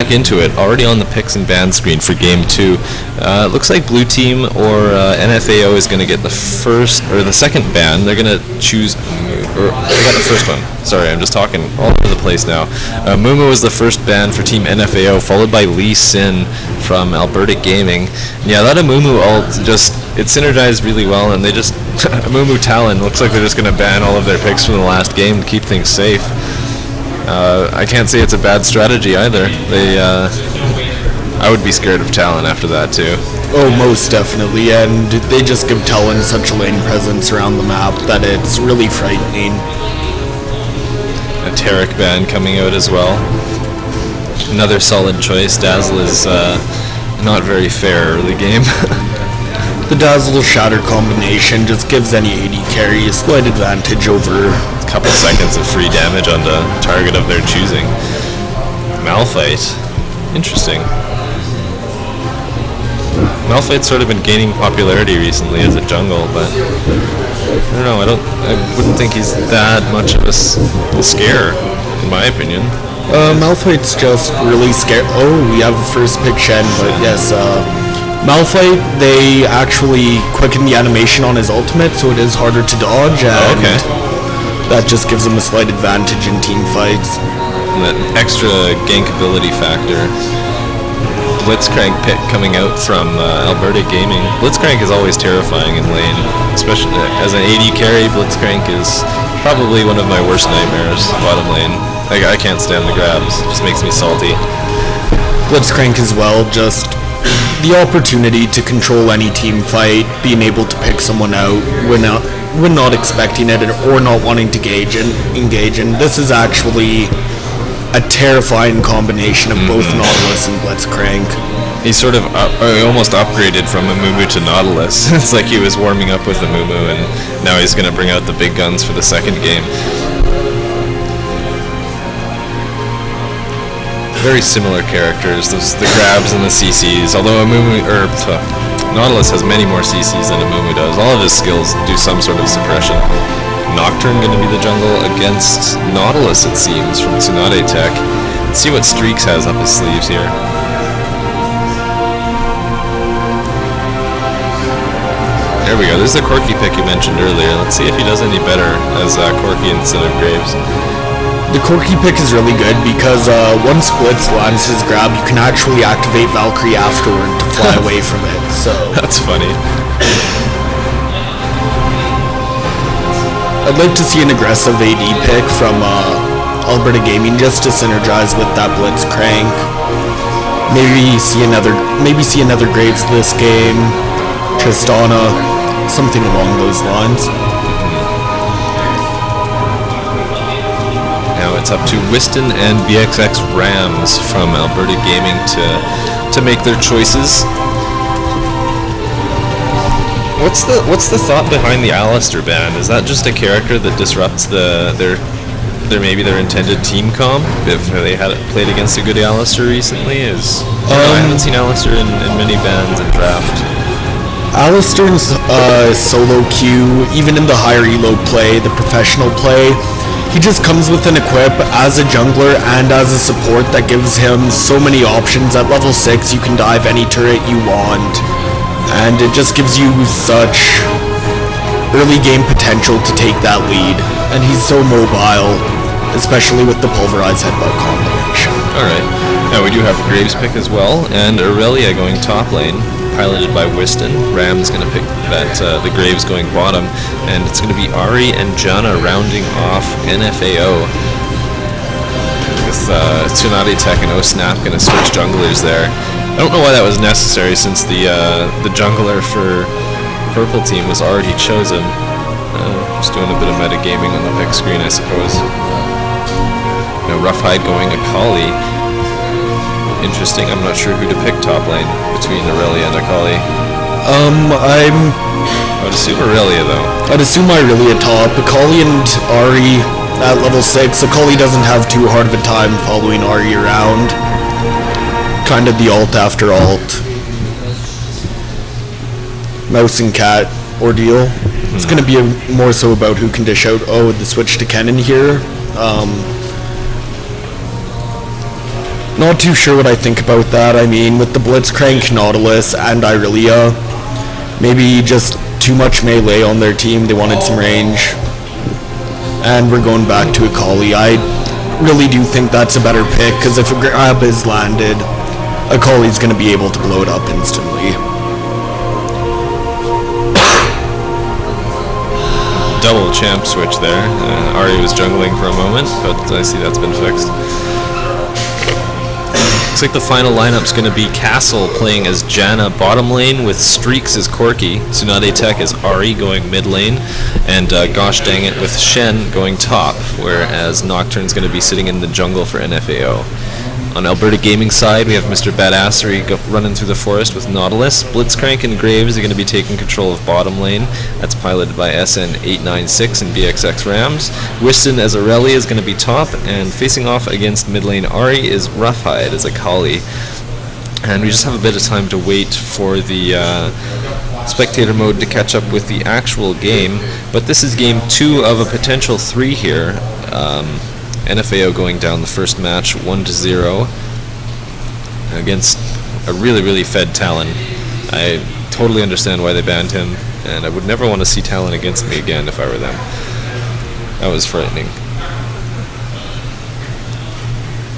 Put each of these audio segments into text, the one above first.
back into it, already on the picks and ban screen for Game 2. It looks like Blue Team or NFAO is going to get the first, or the second ban. They're going to choose, or they got the first one. Sorry, I'm just talking all over the place now. Mumu was the first ban for Team NFAO, followed by Lee Sin from Alberta Gaming. Yeah, that Mumu ult just, it synergized really well, and they just, Mumu Talon, looks like they're just going to ban all of their picks from the last game to keep things safe. I can't say it's a bad strategy either. I would be scared of Talon after that too. Oh, most definitely, and they just give Talon such a lane presence around the map that it's really frightening. A Tarek ban coming out as well. Another solid choice. Dazzle is not very fair early game. The Dazzle Shatter combination just gives any AD carry a slight advantage over a couple seconds of free damage on the target of their choosing. Malphite. Interesting. Malphite's sort of been gaining popularity recently as a jungle, but I don't know, I wouldn't think he's that much of a scare, in my opinion. Malphite's just really scary. Oh, we have a first pick Shen, but yes, Malphite, they actually quicken the animation on his ultimate, so it is harder to dodge, and that just gives him a slight advantage in team fights. And that extra gankability factor. Blitzcrank pick coming out from Alberta Gaming. Blitzcrank is always terrifying in lane, especially as an AD carry. Blitzcrank is probably one of my worst nightmares, bottom lane. I can't stand the grabs, it just makes me salty. Blitzcrank as well, just the opportunity to control any team fight, being able to pick someone out when not expecting it or not wanting to engage, and this is actually a terrifying combination of both Nautilus and Blitzcrank. He sort of almost upgraded from a Mumu to Nautilus. It's like he was warming up with the Mumu, and now he's going to bring out the big guns for the second game. Very similar characters, the grabs and the CCs, although Nautilus has many more CCs than a Mumu does. All of his skills do some sort of suppression. Nocturne going to be the jungle against Nautilus, it seems, from Tsunade Tech. Let's see what Streaks has up his sleeves here. There we go, this is the Corki pick you mentioned earlier. Let's see if he does any better as Corki instead of Graves. The Corki pick is really good because once Blitz lands his grab, you can actually activate Valkyrie afterward to fly away from it. So that's funny. I'd like to see an aggressive AD pick from Alberta Gaming just to synergize with that Blitzcrank. Maybe see another Graves this game, Tristana, something along those lines. Now it's up to Whiston and BXX Rams from Alberta Gaming to make their choices. What's the thought behind the Alistair ban? Is that just a character that disrupts their intended team comp? If they had played against a good Alistair recently, I haven't seen Alistair in many bans and draft. Alistair's solo queue, even in the higher elo play, the professional play, he just comes with an equip as a jungler and as a support that gives him so many options. At level 6 you can dive any turret you want, and it just gives you such early game potential to take that lead, and he's so mobile, especially with the pulverized headbutt combination. Alright, now we do have Graves pick as well, and Aurelia going top lane, piloted by Whiston. Ram's going to pick the Graves going bottom, and it's going to be Ari and Janna rounding off NFAO. With Tsunade Tech and O-Snap going to switch junglers there. I don't know why that was necessary, since the jungler for purple team was already chosen. Just doing a bit of metagaming on the pick screen, I suppose. Now Roughhide going Akali. Interesting, I'm not sure who to pick top lane between Aurelia and Akali. I would assume Aurelia though. I'd assume Aurelia top. Akali and Ari at level 6. Akali doesn't have too hard of a time following Ari around. Kind of the alt after alt. Mouse and cat ordeal. It's going to be more so about who can dish out. Oh, the switch to Kennen here. Not too sure what I think about that. I mean, with the Blitzcrank, Nautilus, and Irelia, maybe just too much melee on their team. They wanted some range. And we're going back to Akali. I really do think that's a better pick, because if a grab is landed, Akali's going to be able to blow it up instantly. Double champ switch there. Ari was jungling for a moment, but I see that's been fixed. Looks like the final lineup's going to be Castle playing as Janna bottom lane with Streaks as Corki, Tsunade Tech as Ari going mid lane, and gosh dang it with Shen going top, whereas Nocturne's going to be sitting in the jungle for NFAO. On Alberta Gaming side, we have Mr. Badassery running through the forest with Nautilus. Blitzcrank and Graves are going to be taking control of bottom lane. That's piloted by SN896 and BXX Rams. Whiston as Aurelia is going to be top, and facing off against mid lane Ari is Roughhide as Akali. And we just have a bit of time to wait for the spectator mode to catch up with the actual game, but this is game 2 of a potential 3 here. NFAO going down the first match 1-0 against a really fed Talon. I totally understand why they banned him, and I would never want to see Talon against me again if I were them. That was frightening.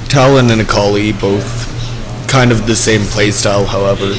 Talon and Akali, both kind of the same playstyle, however.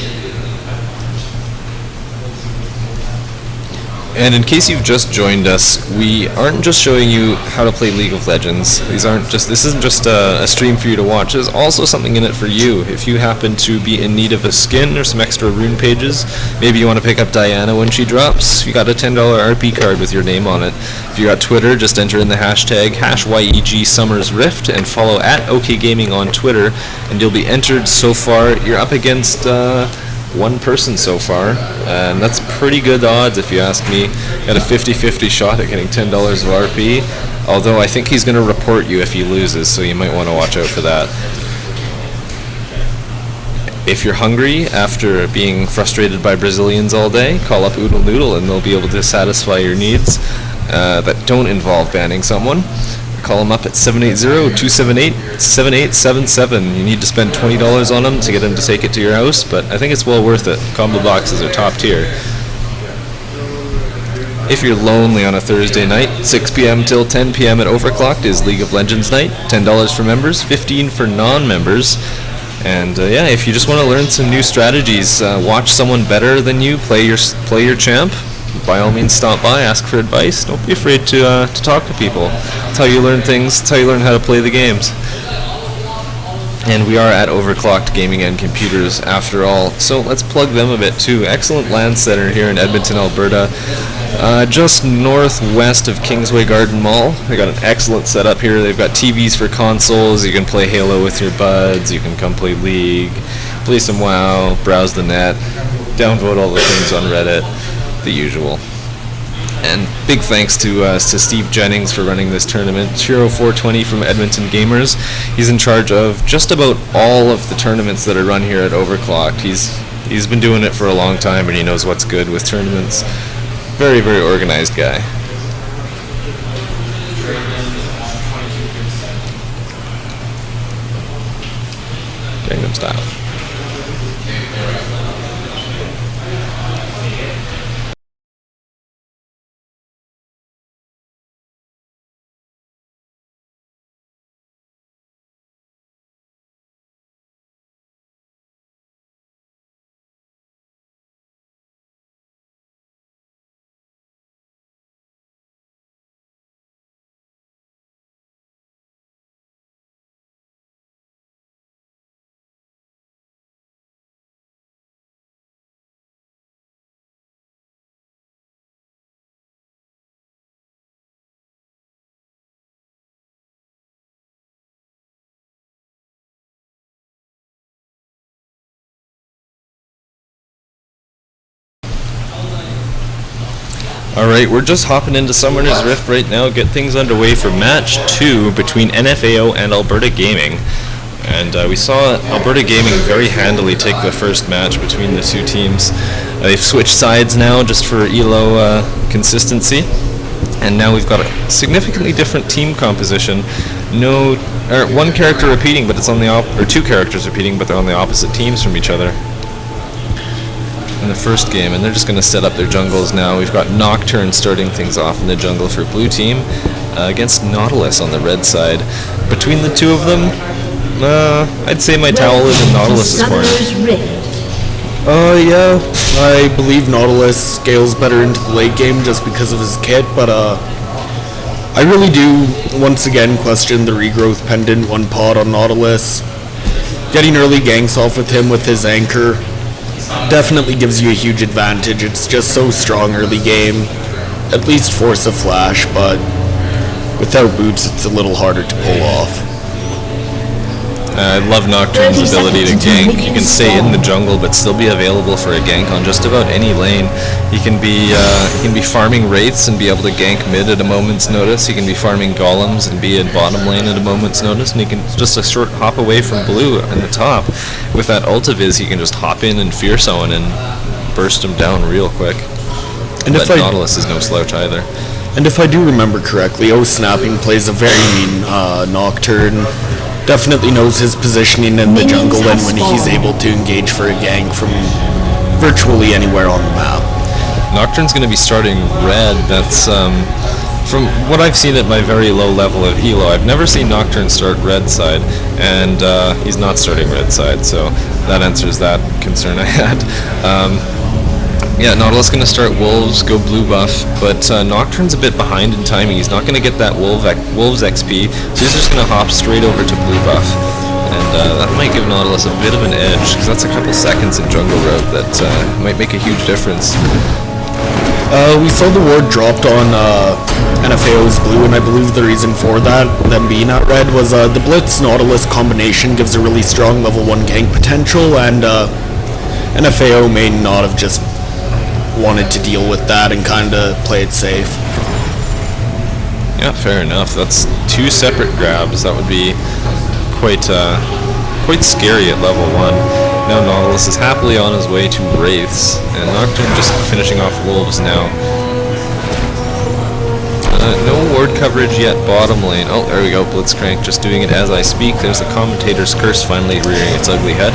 And in case you've just joined us, we aren't just showing you how to play League of Legends. This isn't just a stream for you to watch. There's also something in it for you. If you happen to be in need of a skin or some extra rune pages, maybe you want to pick up Diana when she drops, you got a $10 RP card with your name on it. If you got Twitter, just enter in the hashtag #YEGSummersRift and follow @OKGaming on Twitter, and you'll be entered. So far, you're up against one person so far, and that's pretty good odds if you ask me. Got a 50-50 shot at getting $10 of RP, although I think he's going to report you if he loses, so you might want to watch out for that. If you're hungry after being frustrated by Brazilians all day, call up Oodle Noodle and they'll be able to satisfy your needs that don't involve banning someone. Call them up at 780-278-7877. You need to spend $20 on them to get them to take it to your house, but I think it's well worth it. Combo boxes are top tier. If you're lonely on a Thursday night, 6 p.m. till 10 p.m. at Overclocked is League of Legends night. $10 for members, $15 for non-members. And yeah, if you just want to learn some new strategies, watch someone better than you play your champ, by all means stop by, ask for advice. Don't be afraid to talk to people. It's how you learn things, it's how you learn how to play the games. And we are at Overclocked Gaming and Computers after all, so let's plug them a bit too. Excellent LAN center here in Edmonton, Alberta, just northwest of Kingsway Garden Mall. They got an excellent setup here. They've got TVs for consoles. You can play Halo with your buds. You can come play League, play some WoW, browse the net, downvote all the things on Reddit, the usual. And big thanks to Steve Jennings for running this tournament. Shiro420 from Edmonton Gamers. He's in charge of just about all of the tournaments that are run here at Overclocked. He's been doing it for a long time and he knows what's good with tournaments. Very, very organized guy. Gangnam Style. Alright, we're just hopping into Summoner's Rift right now, get things underway for match 2 between NFAO and Alberta Gaming. And we saw Alberta Gaming very handily take the first match between the two teams. They've switched sides now just for ELO consistency. And now we've got a significantly different team composition. One character repeating, but it's on the or two characters repeating, but they're on the opposite teams from each other in the first game, and they're just going to set up their jungles now. We've got Nocturne starting things off in the jungle for blue team against Nautilus on the red side. Between the two of them, I'd say my towel is in Nautilus's corner. Yeah, I believe Nautilus scales better into the late game just because of his kit, but I really do once again question the regrowth pendant one pot on Nautilus. Getting early ganks off with him with his anchor definitely gives you a huge advantage. It's just so strong early game. At least force a flash, but without boots it's a little harder to pull off. I love Nocturne's ability to gank. He can stay in the jungle but still be available for a gank on just about any lane. He can be farming wraiths and be able to gank mid at a moment's notice. He can be farming golems and be in bottom lane at a moment's notice. And he can just a short hop away from blue in the top. With that ult of his, he can just hop in and fear someone and burst him down real quick. And but Nautilus is no slouch either. And if I do remember correctly, Snapping plays a very mean Nocturne. Definitely knows his positioning in the jungle and when he's able to engage for a gank from virtually anywhere on the map. Nocturne's going to be starting red. That's from what I've seen at my very low level of Elo. I've never seen Nocturne start red side, and he's not starting red side, so that answers that concern I had. Yeah, Nautilus going to start Wolves, go blue buff, but Nocturne's a bit behind in timing. He's not going to get that Wolves XP, so he's just going to hop straight over to blue buff. And that might give Nautilus a bit of an edge, because that's a couple seconds in jungle route that might make a huge difference. We saw the ward dropped on NFAO's blue, and I believe the reason for that, them being at red, was the Blitz-Nautilus combination gives a really strong level 1 gank potential, and NFAO may not have just wanted to deal with that and kind of play it safe. Yeah, fair enough. That's two separate grabs. That would be quite scary at level 1. Now Nautilus is happily on his way to Wraiths, and Nocturne just finishing off Wolves now. No ward coverage yet bottom lane. Oh, there we go, Blitzcrank just doing it as I speak. There's the commentator's curse finally rearing its ugly head.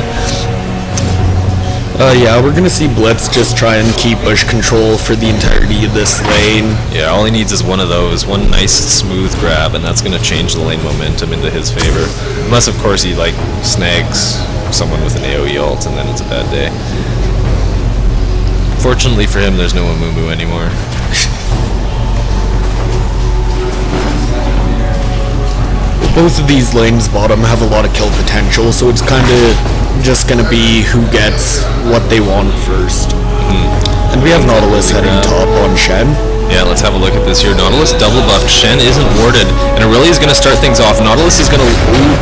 Yeah, we're gonna see Blitz just try and keep bush control for the entirety of this lane. Yeah, all he needs is one of those, one nice smooth grab, and that's gonna change the lane momentum into his favor. Unless, of course, he snags someone with an AoE ult, and then it's a bad day. Fortunately for him, there's no Amumu anymore. Both of these lanes bottom have a lot of kill potential, so it's kind of just going to be who gets what they want first. And we have Nautilus heading top on Shen. Yeah, let's have a look at this here. Nautilus double buffed. Shen isn't warded, and Aurelia is going to start things off. Nautilus is going to,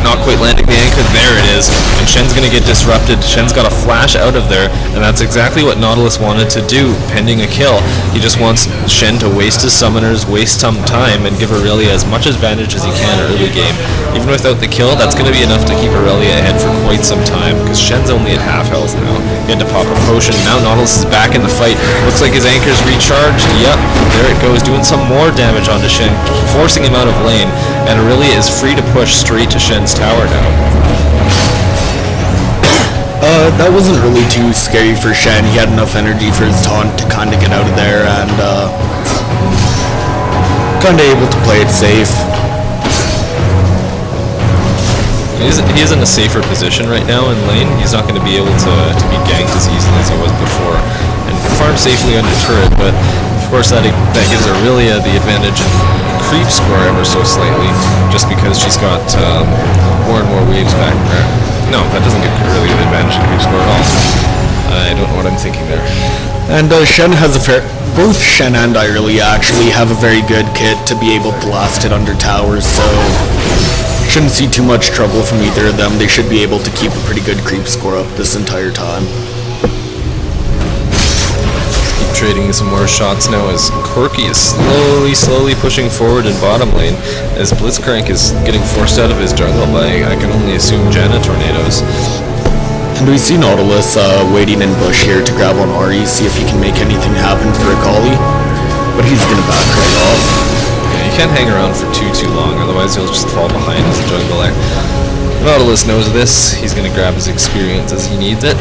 not quite landing the anchor. There it is. And Shen's going to get disrupted. Shen's got a flash out of there, and that's exactly what Nautilus wanted to do, pending a kill. He just wants Shen to waste his summoners, waste some time, and give Aurelia as much advantage as he can early game. Even without the kill, that's going to be enough to keep Aurelia ahead for quite some time, because Shen's only at half health now. He had to pop a potion. Now Nautilus is back in the fight. Looks like his anchor's recharged. Yep. There it goes, doing some more damage onto Shen, forcing him out of lane, and Aurelia is free to push straight to Shen's tower now. That wasn't really too scary for Shen. He had enough energy for his taunt to kind of get out of there, and kind of able to play it safe. He's in a safer position right now in lane. He's not going to be able to be ganked as easily as he was before, and farm safely under turret, but of course that gives Aurelia the advantage in creep score ever so slightly, just because she's got more and more waves back there. No, that doesn't give Aurelia the advantage in creep score at all. I don't know what I'm thinking there. And Shen has both Shen and Aurelia actually have a very good kit to be able to last it under towers, so shouldn't see too much trouble from either of them. They should be able to keep a pretty good creep score up this entire time. Trading some more shots now as Corki is slowly pushing forward in bottom lane, as Blitzcrank is getting forced out of his jungle by, I can only assume, Janna tornadoes. And we see Nautilus waiting in bush here to grab on Ahri, see if he can make anything happen for Akali. but he's gonna back right off. Yeah, you can't hang around for too long, otherwise he'll just fall behind as a jungler. Nautilus knows this. He's gonna grab his experience as he needs it.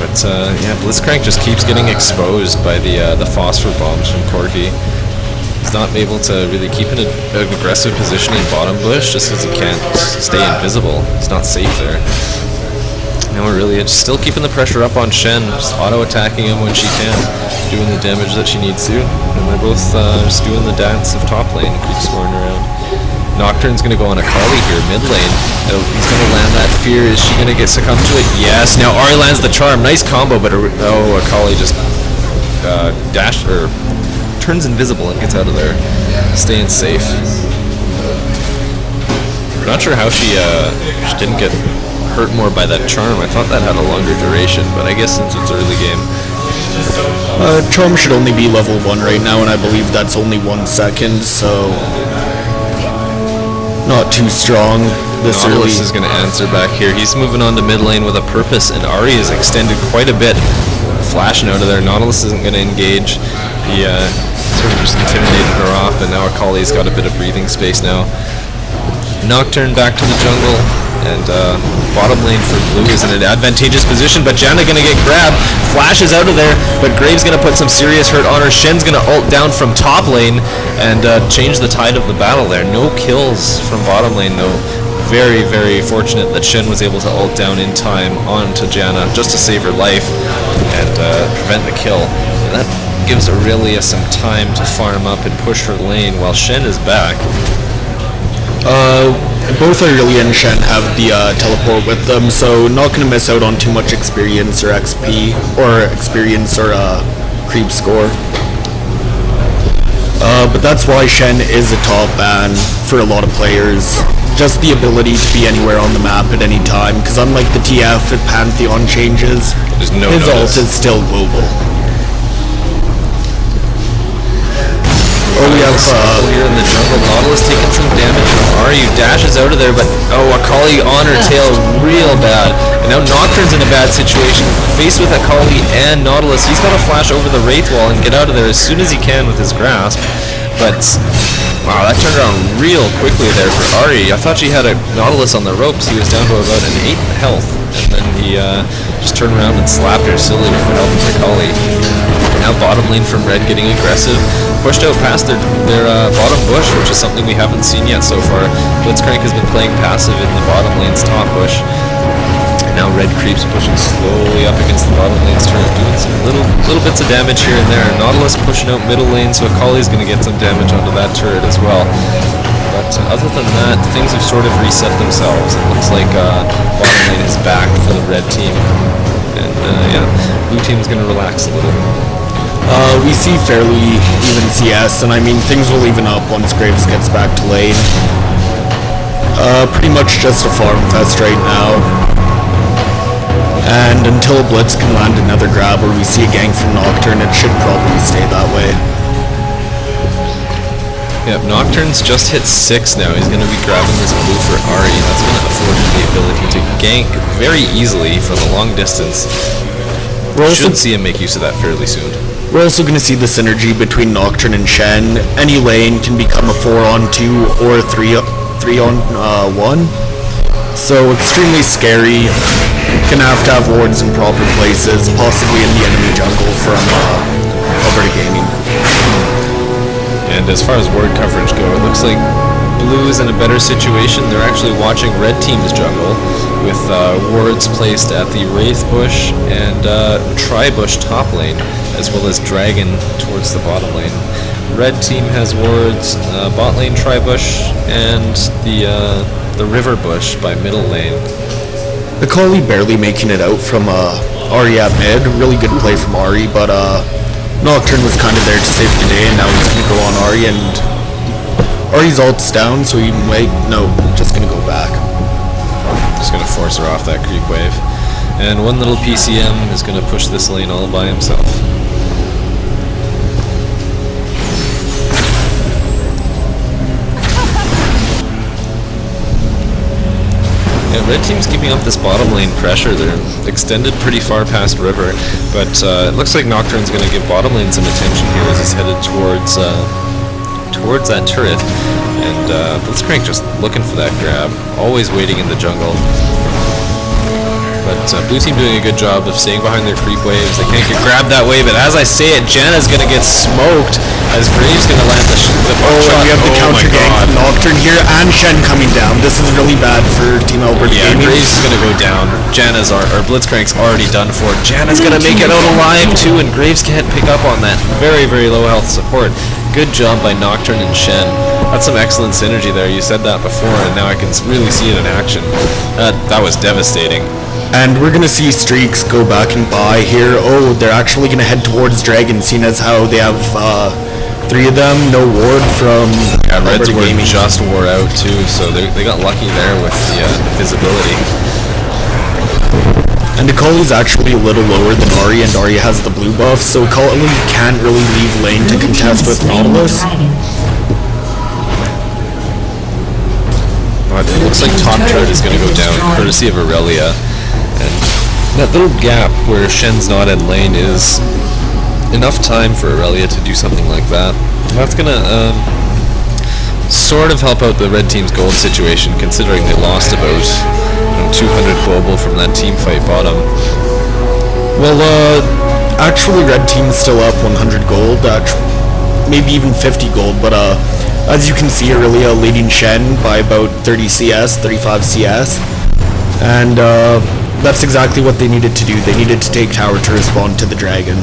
But yeah, Blitzcrank just keeps getting exposed by the phosphor bombs from Corki. He's not able to really keep an aggressive position in bottom bush just because he can't stay invisible. He's not safe there. Now we're really just still keeping the pressure up on Shen, just auto-attacking him when she can, doing the damage that she needs to. And they're both just doing the dance of top lane, keep scoring around. Nocturne's going to go on Akali here, mid lane. Oh, he's going to land that fear. Is she going to get succumbed to it? Yes. Now Ahri lands the charm. Nice combo, but Akali just turns invisible and gets out of there, staying safe. I'm not sure how she didn't get hurt more by that charm. I thought that had a longer duration, but I guess since it's early game. Charm should only be level 1 right now, and I believe that's only 1 second, so not too strong this early. Nautilus is going to answer back here. He's moving on to mid lane with a purpose, and Ahri is extended quite a bit. Flashing out of there. Nautilus isn't going to engage. He sort of just intimidated her off, and now Akali's got a bit of breathing space now. Nocturne back to the jungle, and bottom lane for blue is in an advantageous position, but Janna gonna get grabbed, flashes out of there, but Graves gonna put some serious hurt on her. Shen's gonna ult down from top lane and change the tide of the battle there. No kills from bottom lane though. Very, very fortunate that Shen was able to ult down in time onto Janna just to save her life and prevent the kill. And that gives Aurelia some time to farm up and push her lane while Shen is back. Both Aurelia and Shen have the teleport with them, so not going to miss out on too much experience or XP, or experience or creep score. But that's why Shen is a top ban for a lot of players. Just the ability to be anywhere on the map at any time, because unlike the TF, if Pantheon changes, his ult is still global. Oh, we have here in the jungle. Nautilus taking some damage from Ahri, who dashes out of there, but Akali on her tail real bad. And now Nocturne's in a bad situation, faced with Akali and Nautilus. He's got to flash over the Wraith Wall and get out of there as soon as he can with his grasp. But wow, that turned around real quickly there for Ahri. I thought she had a Nautilus on the ropes. He was down to about an 8 health, and then he just turned around and slapped her silly for helping Akali. Now bottom lane from Red getting aggressive, pushed out past their bottom bush, which is something we haven't seen yet so far. Blitzcrank has been playing passive in the bottom lane's top bush. And now Red creeps pushing slowly up against the bottom lane's turret, doing some little bits of damage here and there. Nautilus pushing out middle lane, so Akali's going to get some damage onto that turret as well. But other than that, things have sort of reset themselves. It looks like bottom lane is back for the red team. And yeah, blue team's going to relax a little. We see fairly even CS, and I mean things will even up once Graves gets back to lane. Pretty much just a farm fest right now. And until Blitz can land another grab or we see a gank from Nocturne, it should probably stay that way. Yeah, Nocturne's just hit 6 now. He's going to be grabbing this blue for Ahri. That's going to afford him the ability to gank very easily from a long distance. Should see him make use of that fairly soon. We're also going to see the synergy between Nocturne and Shen. Any lane can become a 4-on-2 or a 3-on-1. So extremely scary. Gonna have to have wards in proper places, possibly in the enemy jungle from Alberta Gaming. And as far as ward coverage go, it looks like blue is in a better situation. They're actually watching red team's jungle with wards placed at the Wraith Bush and Tri-Bush top lane, as well as Dragon towards the bottom lane. Red team has wards bot lane Tri-Bush and the River Bush by middle lane. Akali barely making it out from Ahri at mid. Really good play from Ahri, but Nocturne was kind of there to save the day, and now he's going to go on Ahri, and Ahri's ult's down, so he might... No, just going to go back. Just going to force her off that creep wave. And one little PCM is going to push this lane all by himself. Yeah, red team's keeping up this bottom lane pressure. They're extended pretty far past river, but it looks like Nocturne's going to give bottom lane some attention here as he's headed towards that turret. And Blitzcrank just looking for that grab, always waiting in the jungle. But blue team doing a good job of staying behind their creep waves. They can't get grabbed that way, but as I say it, Janna's going to get smoked as Graves going to land the shot. And we have the counter gang from Nocturne here, and Shen coming down. This is really bad for Team Alberta Gaming. Graves is going to go down. Janna's or Blitzcrank's already done for. Janna's going to make it out alive too, and Graves can't pick up on that. Very, very low health support. Good job by Nocturne and Shen. That's some excellent synergy there. You said that before, and now I can really see it in action. That was devastating. And we're going to see Streaks go back and buy here. Oh, they're actually going to head towards Dragon, seeing as how they have 3 of them, no ward from Reds were just wore out too, so they got lucky there with the visibility. And Akali's actually a little lower than Ahri, and Ahri has the blue buff, so Akali can't really leave lane to contest with Nautilus. But it looks like top turret is going to go down, courtesy of Aurelia. And that little gap where Shen's not in lane is enough time for Aurelia to do something like that. That's going to sort of help out the red team's gold situation, considering they lost about 200 global from that team fight bottom. Well, actually red team's still up 100 gold, maybe even 50 gold, but as you can see, Aurelia leading Shen by about 30 CS, 35 CS, and that's exactly what they needed to do. They needed to take tower to respond to the dragon.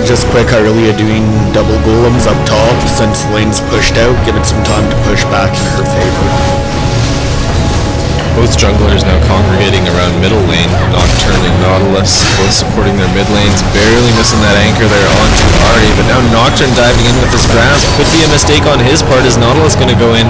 Just quick, Aurelia doing double golems up top since lane's pushed out, give it some time to push back in her favor. Both junglers now congregating around middle lane, Nocturne and Nautilus, both supporting their mid lanes, barely missing that anchor there onto Ahri, but now Nocturne diving in with his grasp. Could be a mistake on his part as Nautilus going to go in,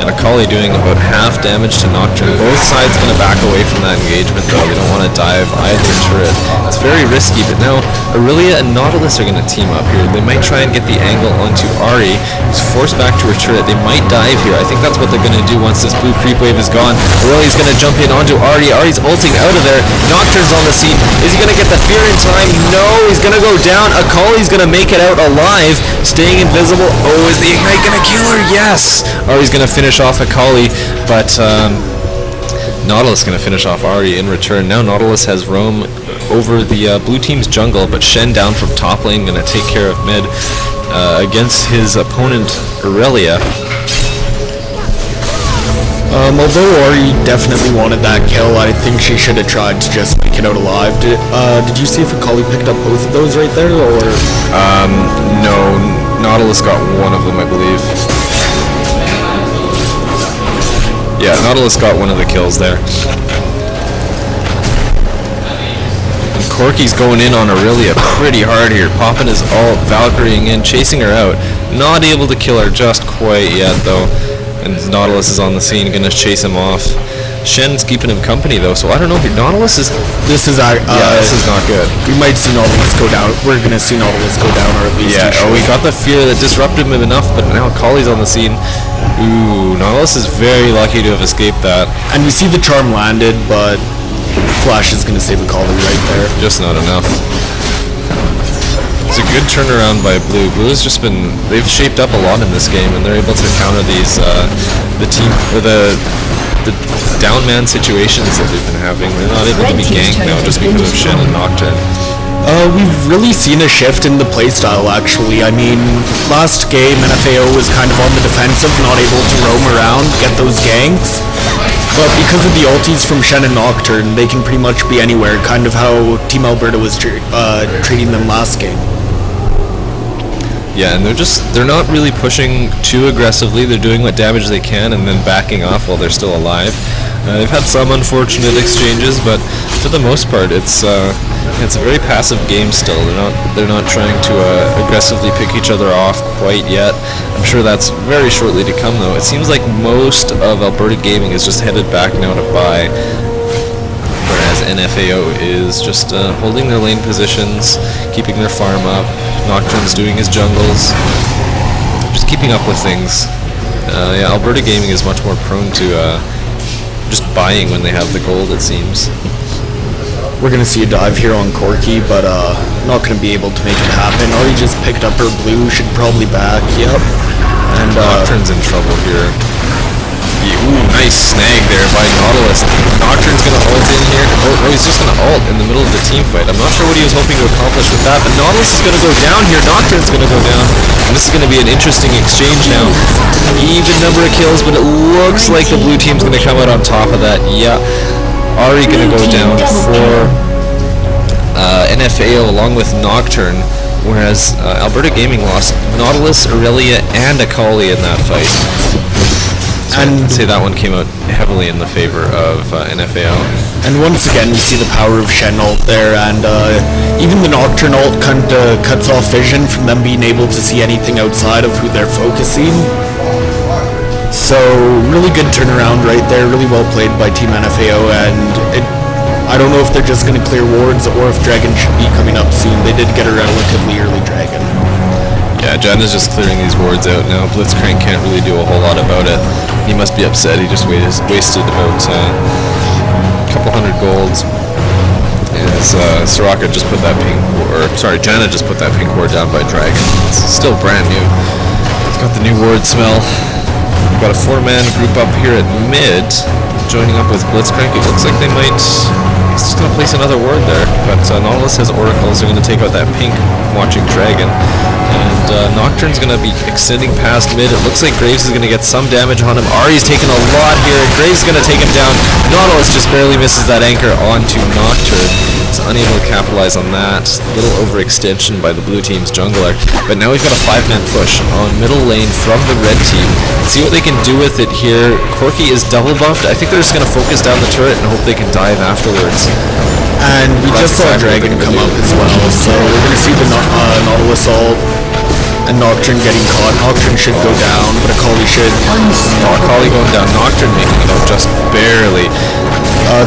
and Akali doing about half damage to Nocturne. Both sides going to back away from that engagement though. They don't want to dive either turret. It's very risky, but now Aurelia and Nautilus are going to team up here. They might try and get the angle onto Ahri, who's forced back to her turret. They might dive here. I think that's what they're going to do once this blue creep wave is gone. Aurelia's going to jump in onto Ahri. Ahri's ulting out of there. Nocturne's on the scene. Is he going to get the fear in time? No, he's going to go down. Akali's going to make it out alive, staying invisible. Oh, is the Ignite going to kill her? Yes! Ahri's going to finish off Akali, but Nautilus going to finish off Ahri in return. Now Nautilus has roam over the blue team's jungle, but Shen down from top lane going to take care of mid against his opponent Aurelia. Although Ahri definitely wanted that kill, I think she should have tried to just make it out alive. Did you see if Akali picked up both of those right there, or? No, Nautilus got one of them, I believe. Yeah, Nautilus got one of the kills there. And Corky's going in on Aurelia pretty hard here, popping his ult, Valkyrieing in, chasing her out. Not able to kill her just quite yet, though. And Nautilus is on the scene, gonna chase him off. Shen's keeping him company though, so I don't know if Nautilus is... This is not good. We might see Nautilus go down. We're gonna see Nautilus go down, or at least... Yeah, we got the fear that disrupted him enough, but now Akali's on the scene. Ooh, Nautilus is very lucky to have escaped that. And we see the charm landed, but Flash is gonna save Akali right there. Just not enough. It's a good turnaround by Blue. Blue has just been... They've shaped up a lot in this game, and they're able to counter these... the down man situations that they've been having. They're not able to be ganked now just because of Shen and Nocturne. We've really seen a shift in the playstyle, actually. I mean, last game, NFAO was kind of on the defensive, not able to roam around, get those ganks. But because of the ultis from Shen and Nocturne, they can pretty much be anywhere, kind of how Team Alberta was treating them last game. Yeah, and they're not really pushing too aggressively. They're doing what damage they can and then backing off while they're still alive. They've had some unfortunate exchanges, but for the most part, it's a very passive game still. They're not trying to aggressively pick each other off quite yet. I'm sure that's very shortly to come, though. It seems like most of Alberta gaming is just headed back now to buy, whereas NFAO is just holding their lane positions, keeping their farm up. Nocturne's doing his jungles, just keeping up with things. Yeah, Alberta Gaming is much more prone to just buying when they have the gold, it seems. We're going to see a dive here on Corky, but not going to be able to make it happen. Already just picked up her blue, should probably back, yep. And Nocturne's in trouble here. Ooh, nice snag there by Nautilus. Nocturne's going to ult in here. Oh, he's just going to ult in the middle of the team fight. I'm not sure what he was hoping to accomplish with that, but Nautilus is going to go down here. Nocturne's going to go down. And this is going to be an interesting exchange now. Even number of kills, but it looks like the blue team's going to come out on top of that. Yeah. Ahri going to go down for NFAO along with Nocturne, whereas Alberta Gaming lost Nautilus, Aurelia, and Akali in that fight. So and I'd say that one came out heavily in the favor of NFAO. And once again, we see the power of Shen ult there, and even the Nocturne ult kind of cuts off vision from them being able to see anything outside of who they're focusing. So, really good turnaround right there, really well played by Team NFAO, and I don't know if they're just going to clear wards or if Dragon should be coming up soon. They did get a relatively early Dragon. Yeah, Jana's just clearing these wards out now. Blitzcrank can't really do a whole lot about it. He must be upset. He just wasted about a couple hundred golds. As Soraka just put that pink, Jana just put that pink ward down by Dragon. It's still brand new. It's got the new ward smell. We've got a 4-man group up here at mid, joining up with Blitzcrank. It looks like they might. He's just going to place another ward there, but Nautilus has oracles. They're going to take out that pink watching Dragon. And Nocturne's going to be extending past mid. It looks like Graves is going to get some damage on him. Ahri's taking a lot here. Graves is going to take him down. Nautilus just barely misses that anchor onto Nocturne. He's unable to capitalize on that. Little overextension by the blue team's jungler. But now we've got a 5-man push on middle lane from the red team. Let's see what they can do with it here. Corky is double buffed. I think they're just going to focus down the turret and hope they can dive afterwards. And we just saw Dragon come up as well, so we're going to see the Nautilus ult and Nocturne getting caught. Nocturne should go down, but Akali should. Akali going down. Nocturne making it out just barely.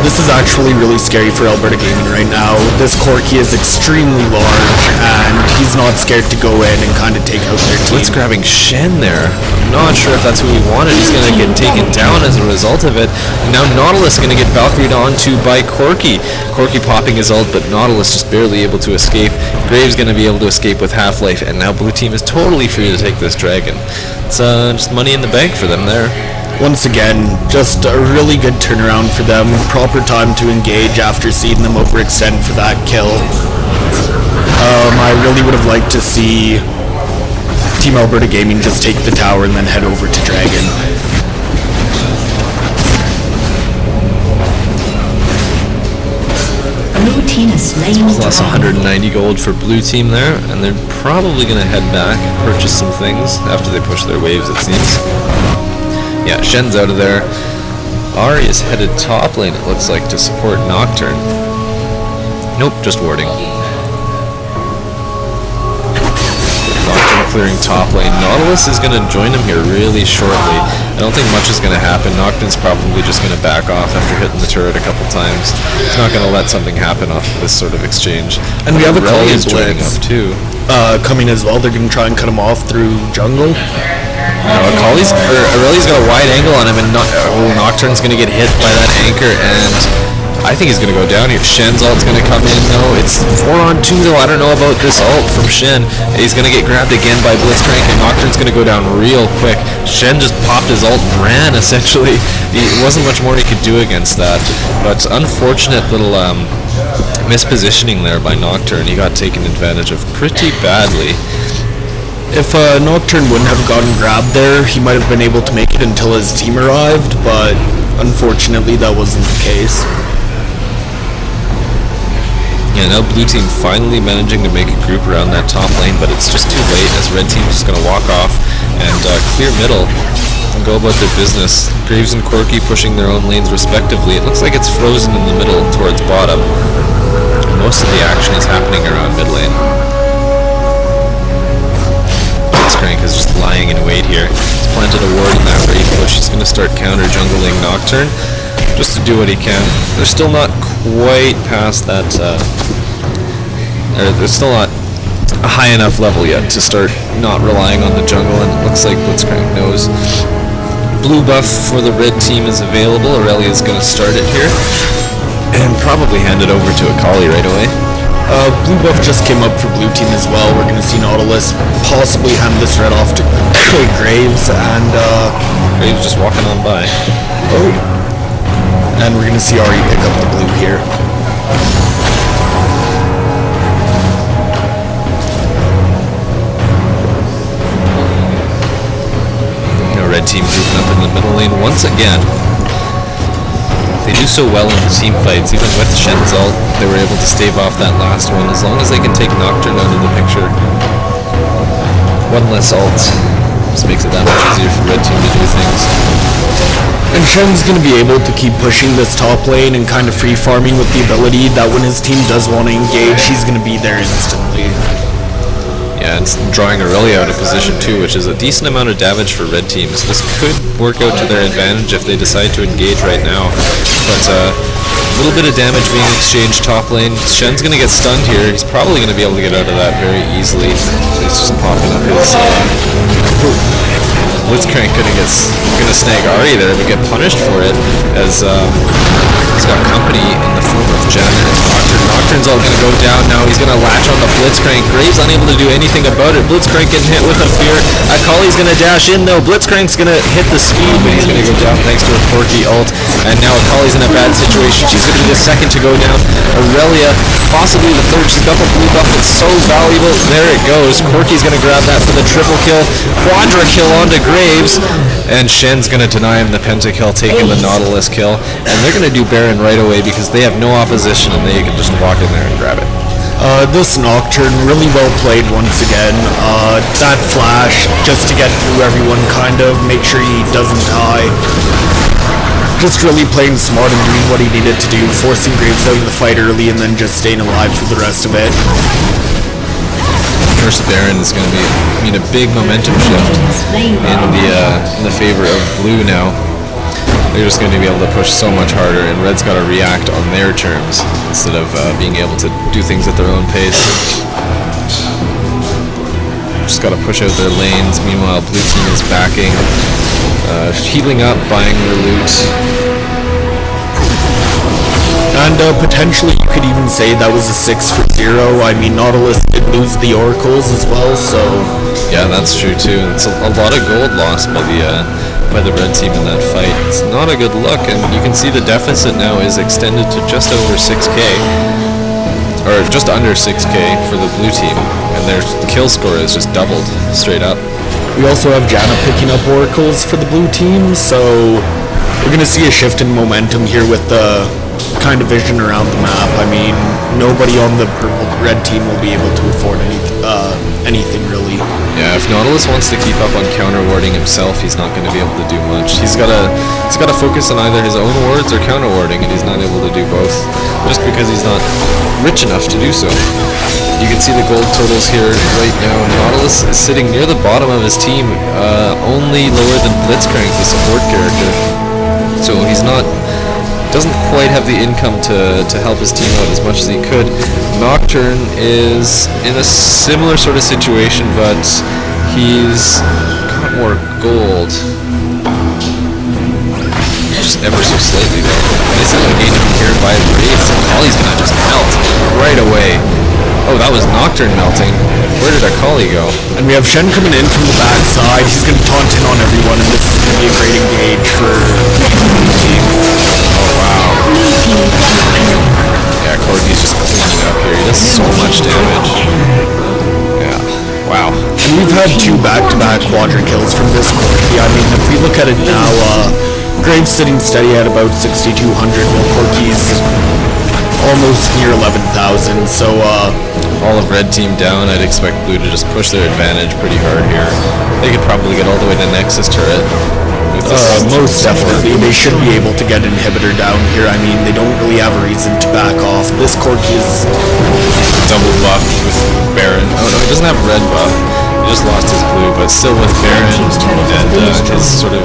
This is actually really scary for Alberta Gaming right now. This Corky is extremely large, and he's not scared to go in and kind of take out their team. Blitz grabbing Shen there. I'm not sure if that's who he wanted. He's going to get taken down as a result of it. And now Nautilus going to get Valkyried onto by Corky. Corky popping his ult, but Nautilus just barely able to escape. Graves going to be able to escape with Half-Life, and now blue team is totally free to take this Dragon. It's just money in the bank for them there. Once again, just a really good turnaround for them. Proper time to engage after seeing them overextend for that kill. I really would have liked to see Team Alberta Gaming just take the tower and then head over to Dragon. Blue team is slain. Plus 190 gold for blue team there, and they're probably going to head back, purchase some things after they push their waves, it seems. Yeah, Shen's out of there. Ahri is headed top lane, it looks like, to support Nocturne. Nope, just warding. Nocturne clearing top lane. Nautilus is going to join him here really shortly. I don't think much is going to happen. Nocturne's probably just going to back off after hitting the turret a couple times. He's not going to let something happen off of this sort of exchange. And we have a Akali joining up too. Coming as well. They're going to try and cut him off through jungle. Aurelia's got a wide angle on him, and Nocturne's going to get hit by that anchor, and I think he's going to go down here. Shen's ult's going to come in. No, it's 4-on-2 though. I don't know about this ult from Shen. He's going to get grabbed again by Blitzcrank, and Nocturne's going to go down real quick. Shen just popped his ult and ran, essentially. It wasn't much more he could do against that, but unfortunate little mispositioning there by Nocturne. He got taken advantage of pretty badly. If Nocturne wouldn't have gotten grabbed there, he might have been able to make it until his team arrived, but unfortunately that wasn't the case. Yeah, now blue team finally managing to make a group around that top lane, but it's just too late as red team is going to walk off and clear middle and go about their business. Graves and Corky pushing their own lanes respectively. It looks like it's frozen in the middle towards bottom. Most of the action is happening around mid lane. Blitzcrank is just lying in wait here. He's planted a ward in that Wraith bush. He's going to start counter jungling Nocturne just to do what he can. They're still not quite past that. There's still not a high enough level yet to start not relying on the jungle, and it looks like Blitzcrank knows. Blue buff for the red team is available. Aurelia's going to start it here, and probably hand it over to Akali right away. Blue buff just came up for blue team as well. We're going to see Nautilus possibly hand this red off to Graves, and Graves just walking on by. Oh. And we're going to see Ari pick up the blue here. Red team grouping up in the middle lane once again. They do so well in the team fights, even with Shen's ult, they were able to stave off that last one, as long as they can take Nocturne out of the picture. One less ult just makes it that much easier for red team to do things. And Shen's going to be able to keep pushing this top lane and kind of free farming with the ability that when his team does want to engage, he's going to be there instantly. Yeah, and drawing Aurelia out of position too, which is a decent amount of damage for red teams. This could work out to their advantage if they decide to engage right now. But a little bit of damage being exchanged top lane. Shen's going to get stunned here. He's probably going to be able to get out of that very easily. He's just popping up his... Blitzcrank gonna snag Ari there, but get punished for it, as he's got company in the form of Jen and Nocturne. Nocturne's all gonna go down now. He's gonna latch on the Blitzcrank. Graves unable to do anything about it. Blitzcrank getting hit with a fear. Akali's gonna dash in though. Blitzcrank's gonna hit the speed, but he's gonna go down thanks to a Corki ult. And now Akali's in a bad situation. She's gonna be the second to go down. Aurelia, possibly the third. She's got the blue buff. It's so valuable. There it goes. Corki's gonna grab that for the triple kill. Quadra kill onto Graves, and Shen's gonna deny him the pentakill, taking the Nautilus kill, and they're gonna do Baron right away because they have no opposition and they can just walk in there and grab it. This Nocturne really well played once again. That flash just to get through everyone, kind of make sure he doesn't die. Just really playing smart and doing what he needed to do, forcing Graves out of the fight early and then just staying alive for the rest of it. First Baron is going to mean a big momentum shift in the favor of blue now. They're just going to be able to push so much harder, and red's got to react on their terms instead of being able to do things at their own pace. Just got to push out their lanes. Meanwhile, blue team is backing, healing up, buying their loot. And potentially you could even say that was a 6-0. I mean, Nautilus did lose the Oracles as well, so... Yeah, that's true too. It's a lot of gold lost by the red team in that fight. It's not a good look, and you can see the deficit now is extended to just over 6k. Or just under 6k for the blue team, and their kill score is just doubled, straight up. We also have Janna picking up Oracles for the blue team, so we're going to see a shift in momentum here with the kind of vision around the map. I mean, nobody on the red team will be able to afford anything really. Yeah, if Nautilus wants to keep up on counter warding himself, he's not going to be able to do much. He's got to focus on either his own wards or counter warding, and he's not able to do both, just because he's not rich enough to do so. You can see the gold totals here right now. Nautilus is sitting near the bottom of his team, only lower than Blitzcrank, the support character. So he's doesn't quite have the income to help his team out as much as he could. Nocturne is in a similar sort of situation, but he's got more gold. Just ever so slightly though. Nice engagement here by Graves. Akali's gonna just melt right away. Oh, that was Nocturne melting. Where did Akali go? And we have Shen coming in from the backside. He's going to taunt in on everyone, and this is going to be a great engage for the team. Oh, wow. Yeah, Corki's just cleaning up here. He does so much damage. Yeah, wow. And we've had 2 back-to-back quadra kills from this Corki. I mean, if we look at it now, Graves sitting steady at about 6,200, while Corki's almost near 11,000, so all of red team down. I'd expect blue to just push their advantage pretty hard here. They could probably get all the way to Nexus turret. Most definitely. They should be able to get inhibitor down here. I mean, they don't really have a reason to back off. This Corki is double buffed with Baron. Oh no, he doesn't have red buff. He just lost his blue, but still with Baron and his sort of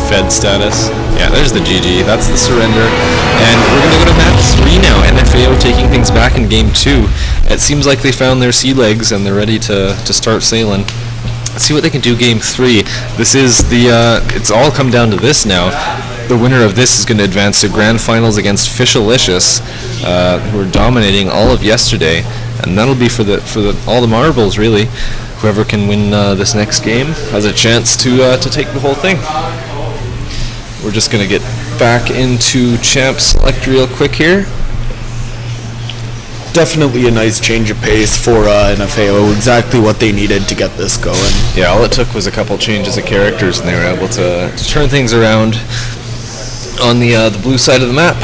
Fed status. Yeah, there's the GG. That's the surrender. And we're going to go to map 3 now. NFAO taking things back in game 2. It seems like they found their sea legs and they're ready to start sailing. Let's see what they can do game 3. This is the, it's all come down to this now. The winner of this is going to advance to grand finals against Fishalicious, who are dominating all of yesterday. And that'll be for all the marbles, really. Whoever can win this next game has a chance to take the whole thing. We're just going to get back into Champ Select real quick here. Definitely a nice change of pace for NFAO, exactly what they needed to get this going. Yeah, all it took was a couple changes of characters and they were able to turn things around on the blue side of the map.